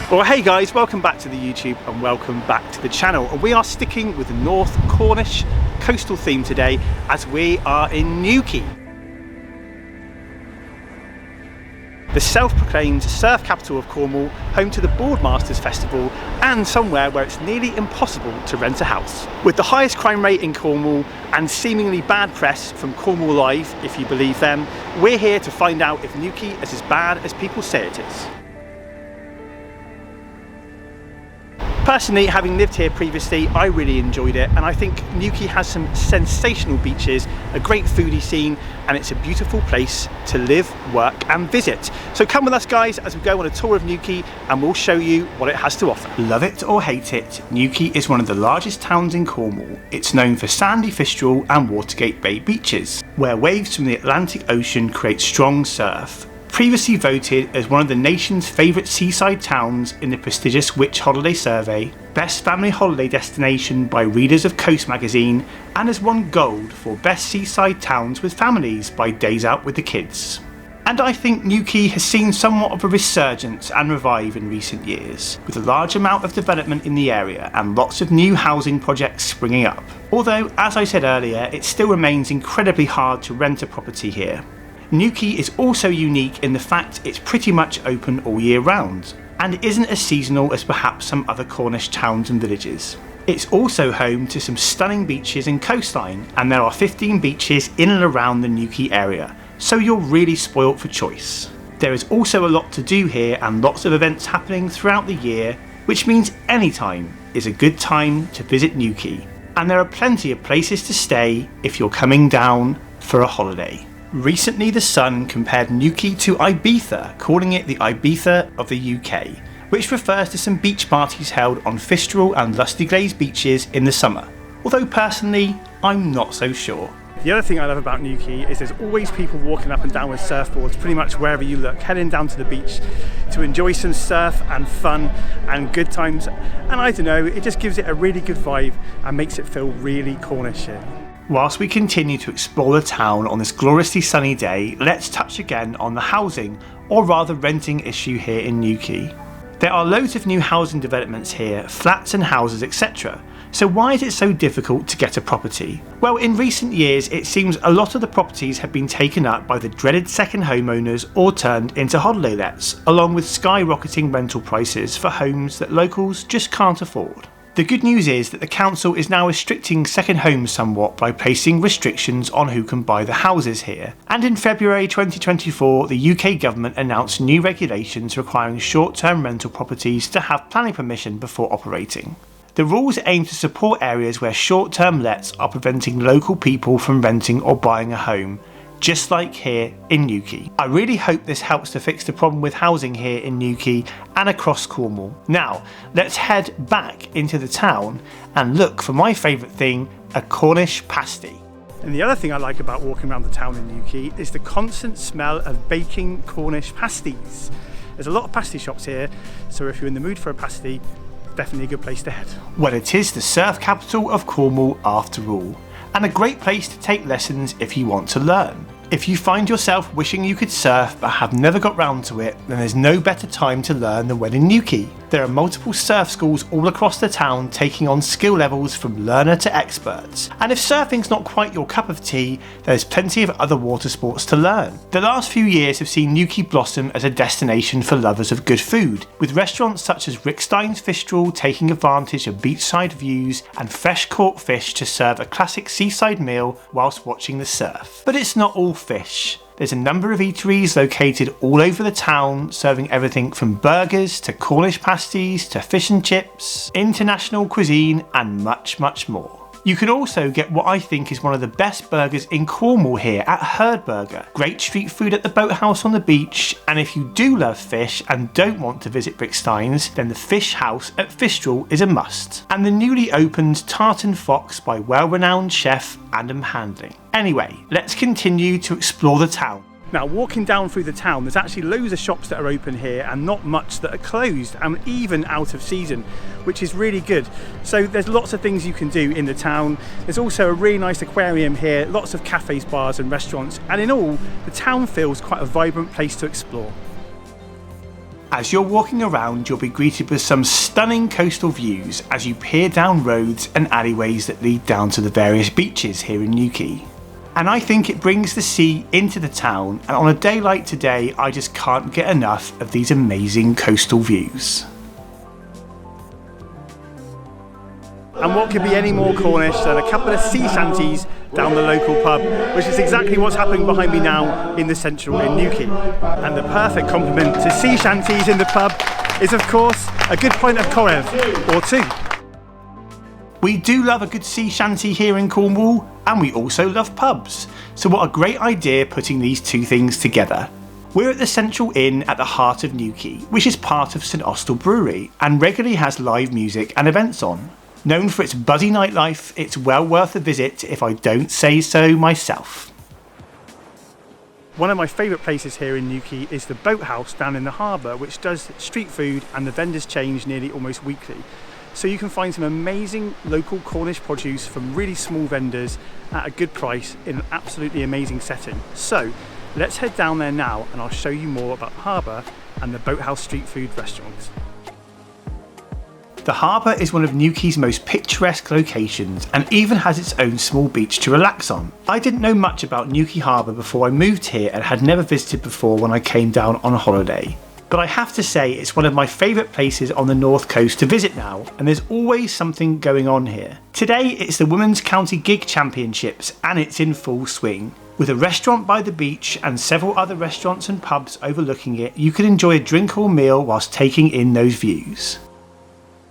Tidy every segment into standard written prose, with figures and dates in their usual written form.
Well, hey guys, welcome back to the YouTube and welcome back to the channel. And we are sticking with the North Cornish coastal theme today as we are in Newquay, the self-proclaimed surf capital of Cornwall, home to the Boardmasters Festival and somewhere where it's nearly impossible to rent a house. With the highest crime rate in Cornwall and seemingly bad press from Cornwall Live, if you believe them, we're here to find out if Newquay is as bad as people say it is. Personally, having lived here previously, I really enjoyed it, and I think Newquay has some sensational beaches, a great foodie scene, and it's a beautiful place to live, work and visit. So come with us guys as we go on a tour of Newquay and we'll show you what it has to offer. Love it or hate it, Newquay is one of the largest towns in Cornwall. It's known for sandy Fistral and Watergate Bay beaches, where waves from the Atlantic Ocean create strong surf. Previously voted as one of the nation's favourite seaside towns in the prestigious Which Holiday Survey, Best Family Holiday Destination by readers of Coast magazine, and has won gold for Best Seaside Towns with Families by Days Out with the Kids. And I think Newquay has seen somewhat of a resurgence and revive in recent years, with a large amount of development in the area and lots of new housing projects springing up. Although, as I said earlier, it still remains incredibly hard to rent a property here. Newquay is also unique in the fact it's pretty much open all year round, and isn't as seasonal as perhaps some other Cornish towns and villages. It's also home to some stunning beaches and coastline, and there are 15 beaches in and around the Newquay area, so you're really spoilt for choice. There is also a lot to do here and lots of events happening throughout the year, which means any time is a good time to visit Newquay, and there are plenty of places to stay if you're coming down for a holiday. Recently The Sun compared Newquay to Ibiza, calling it the Ibiza of the UK, which refers to some beach parties held on Fistral and Lusty Glaze beaches in the summer, although personally I'm not so sure. The other thing I love about Newquay is there's always people walking up and down with surfboards pretty much wherever you look, heading down to the beach to enjoy some surf and fun and good times, and I don't know, it just gives it a really good vibe and makes it feel really Cornish here. Whilst we continue to explore the town on this gloriously sunny day, let's touch again on the housing, or rather renting issue here in Newquay. There are loads of new housing developments here, flats and houses etc. So why is it so difficult to get a property? Well, in recent years it seems a lot of the properties have been taken up by the dreaded second homeowners or turned into holiday lets, along with skyrocketing rental prices for homes that locals just can't afford. The good news is that the council is now restricting second homes somewhat by placing restrictions on who can buy the houses here. And in February 2024, the UK government announced new regulations requiring short-term rental properties to have planning permission before operating. The rules aim to support areas where short-term lets are preventing local people from renting or buying a home, just like here in Newquay. I really hope this helps to fix the problem with housing here in Newquay and across Cornwall. Now, let's head back into the town and look for my favourite thing, a Cornish pasty. And the other thing I like about walking around the town in Newquay is the constant smell of baking Cornish pasties. There's a lot of pasty shops here, so if you're in the mood for a pasty, definitely a good place to head. Well, it is the surf capital of Cornwall after all, and a great place to take lessons if you want to learn. If you find yourself wishing you could surf but have never got round to it, then there's no better time to learn than when in Newquay. There are multiple surf schools all across the town taking on skill levels from learner to experts. And if surfing's not quite your cup of tea, there's plenty of other water sports to learn. The last few years have seen Newquay blossom as a destination for lovers of good food, with restaurants such as Rickstein's Fistral taking advantage of beachside views and fresh caught fish to serve a classic seaside meal whilst watching the surf. But it's not all fish. There's a number of eateries located all over the town, serving everything from burgers to Cornish pasties to fish and chips, international cuisine and much, much more. You can also get what I think is one of the best burgers in Cornwall here at Herd Burger. Great street food at the boathouse on the beach, and if you do love fish and don't want to visit Brickstein's, then the Fish House at Fistral is a must. And the newly opened Tartan Fox by well-renowned chef Adam Handling. Anyway, let's continue to explore the town. Now, walking down through the town, there's actually loads of shops that are open here and not much that are closed and even out of season, which is really good. So there's lots of things you can do in the town. There's also a really nice aquarium here, lots of cafes, bars and restaurants, and in all, the town feels quite a vibrant place to explore. As you're walking around, you'll be greeted with some stunning coastal views as you peer down roads and alleyways that lead down to the various beaches here in Newquay. And I think it brings the sea into the town, and on a day like today, I just can't get enough of these amazing coastal views. And what could be any more Cornish than a couple of sea shanties down the local pub, which is exactly what's happening behind me now in the central in Newquay. And the perfect complement to sea shanties in the pub is, of course, a good pint of Corev or two. We do love a good sea shanty here in Cornwall, and we also love pubs. So what a great idea putting these two things together. We're at the Central Inn at the heart of Newquay, which is part of St Austell Brewery and regularly has live music and events on. Known for its buzzy nightlife, it's well worth a visit if I don't say so myself. One of my favourite places here in Newquay is the Boathouse down in the harbour, which does street food and the vendors change nearly almost weekly. So you can find some amazing local Cornish produce from really small vendors at a good price in an absolutely amazing setting. So let's head down there now and I'll show you more about the harbour and the Boathouse street food restaurants. The harbour is one of Newquay's most picturesque locations and even has its own small beach to relax on. I didn't know much about Newquay Harbour before I moved here and had never visited before when I came down on holiday. But I have to say it's one of my favourite places on the north coast to visit now, and there's always something going on here. Today it's the Women's County Gig Championships and it's in full swing. With a restaurant by the beach and several other restaurants and pubs overlooking it, you can enjoy a drink or meal whilst taking in those views.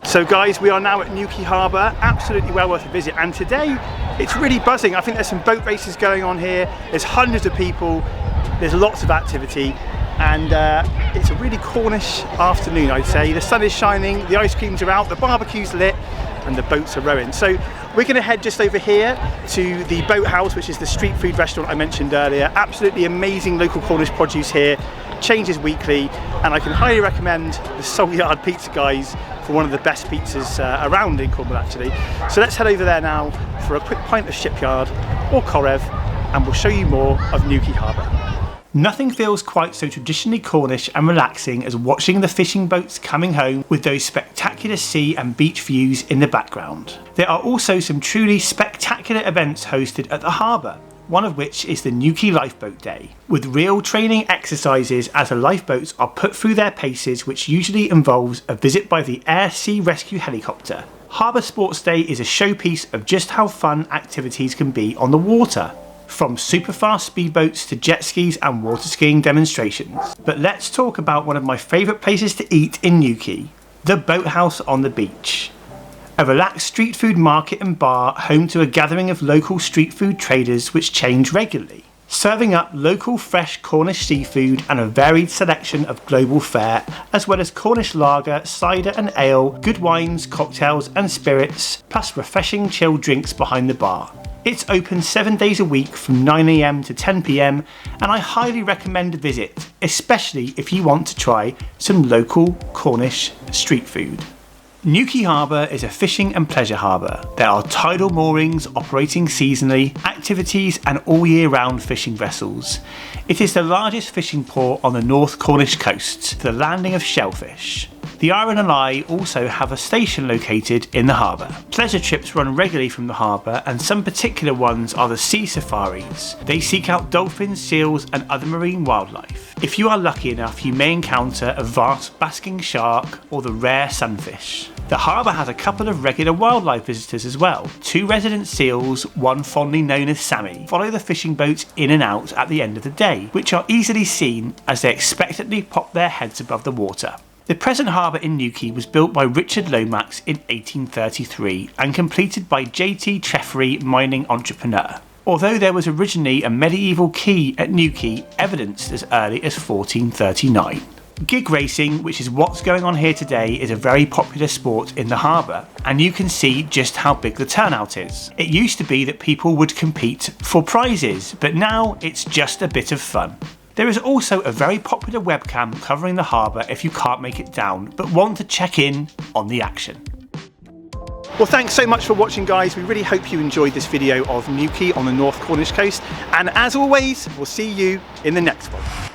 So guys, we are now at Newquay Harbour, absolutely well worth a visit, and today it's really buzzing. I think there's some boat races going on here, there's hundreds of people, there's lots of activity, and it's a really Cornish afternoon, I'd say. The sun is shining, the ice creams are out, the barbecue's lit, and the boats are rowing. So we're going to head just over here to the Boathouse, which is the street food restaurant I mentioned earlier. Absolutely amazing local Cornish produce here, changes weekly, and I can highly recommend the Soul Yard Pizza guys for one of the best pizzas around in Cornwall actually. So let's head over there now for a quick pint of Shipyard or Corev, and we'll show you more of Newquay Harbour. Nothing feels quite so traditionally Cornish and relaxing as watching the fishing boats coming home with those spectacular sea and beach views in the background. There are also some truly spectacular events hosted at the harbour, one of which is the Newquay Lifeboat Day, with real training exercises as the lifeboats are put through their paces, which usually involves a visit by the Air Sea Rescue helicopter. Harbour Sports Day is a showpiece of just how fun activities can be on the water, from super fast speedboats to jet skis and water skiing demonstrations. But let's talk about one of my favourite places to eat in Newquay, the Boathouse on the beach. A relaxed street food market and bar home to a gathering of local street food traders which change regularly, serving up local fresh Cornish seafood and a varied selection of global fare, as well as Cornish lager, cider and ale, good wines, cocktails and spirits, plus refreshing chilled drinks behind the bar. It's open 7 days a week from 9 AM to 10 PM, and I highly recommend a visit, especially if you want to try some local Cornish street food. Newquay Harbour is a fishing and pleasure harbour. There are tidal moorings operating seasonally, activities and all year round fishing vessels. It is the largest fishing port on the North Cornish coast, the landing of shellfish. The Iron and Eye also have a station located in the harbour. Pleasure trips run regularly from the harbour, and some particular ones are the sea safaris. They seek out dolphins, seals and other marine wildlife. If you are lucky enough, you may encounter a vast basking shark or the rare sunfish. The harbour has a couple of regular wildlife visitors as well. 2 resident seals, one fondly known as Sammy, follow the fishing boats in and out at the end of the day, which are easily seen as they expectantly pop their heads above the water. The present harbour in Newquay was built by Richard Lomax in 1833 and completed by J.T. Treffery, mining entrepreneur. Although there was originally a medieval quay at Newquay evidenced as early as 1439. Gig racing, which is what's going on here today, is a very popular sport in the harbour, and you can see just how big the turnout is. It used to be that people would compete for prizes, but now it's just a bit of fun. There is also a very popular webcam covering the harbour if you can't make it down, but want to check in on the action. Well, thanks so much for watching, guys. We really hope you enjoyed this video of Newquay on the North Cornish coast, and as always, we'll see you in the next one.